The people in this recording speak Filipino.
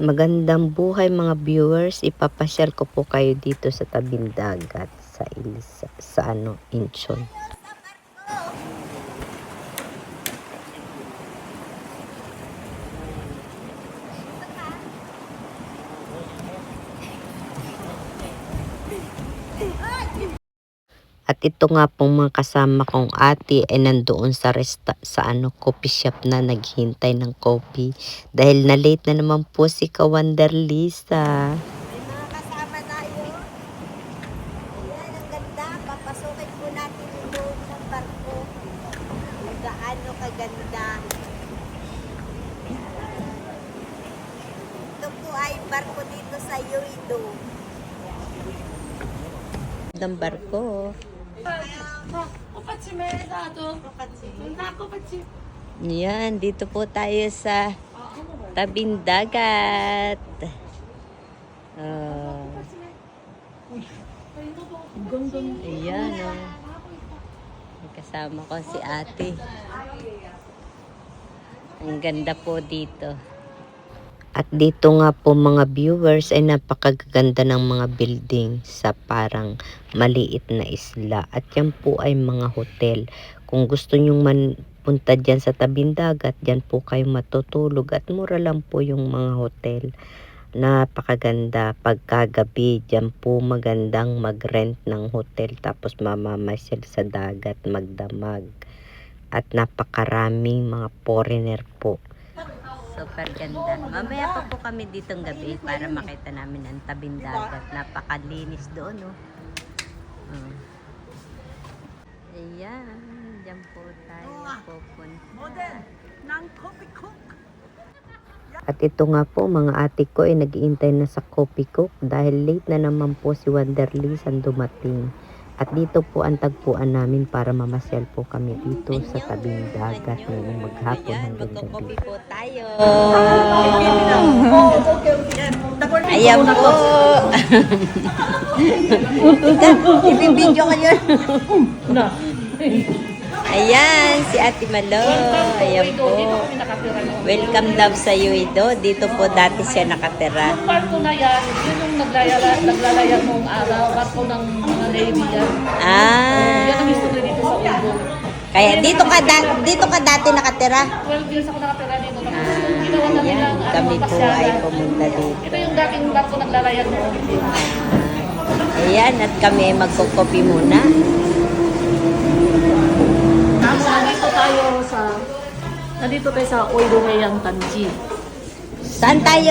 Magandang buhay mga viewers, ipapasyal ko po kayo dito sa tabing dagat sa Incheon. At ito nga pong mga kasama kong ate ay nandoon sa coffee shop na naghihintay ng coffee dahil na late na naman po si Kawander Lisa. May mga kasama tayo. Ayan, ang ganda. Papasukin po natin yung loob ng barko. Kung gaano kaganda. Ito po ay barko dito sa Yeouido. Ng barko. Yan, dito po tayo sa tabing dagat. Ayan, kasama ko si ate. Ang ganda po dito. At dito nga po mga viewers ay napakaganda ng mga building sa parang maliit na isla. At yan po ay mga hotel. Kung gusto nyong punta dyan sa tabing dagat, dyan po kayo matutulog. At mura lang po yung mga hotel. Napakaganda. Pagkagabi, dyan po magandang mag-rent ng hotel. Tapos mamamasyal sa dagat, magdamag. At napakaraming mga foreigner po. Super ganda. Mamaya pa po kami ditong gabi para makita namin ang tabing dagat. Napakalinis doon, no? Ayan. Diyan po tayo pupunta. At ito nga po, mga ate ko ay nag-iintay na sa coffee cook dahil late na naman po si Wanderly ang dumating. At dito po ang tagpuan namin para mamasyal po kami dito sa tabing dagat ngayong maghapon hanggang gabi. Po tayo. Ayan po. Ibibidyo ko yun. Ayan, si Ate Malo. Ayan po. Welcome daw sa Yeouido. Dito po dati siya nakatira. Yung barko na yan, yun yung naglalayag noong araw. Barko ng mga Navy yan. Yan ang history dito sa Ugo. Kaya dito ka dati nakatira? 12 years ako nakatira dito. Ginawa na nilang Kami po ay pumunta dito. Ito yung dating barko naglalayag noon. Ayan, at kami ay magkukopi muna. Nandito tayo sa Oido Tanji. Saan tayo?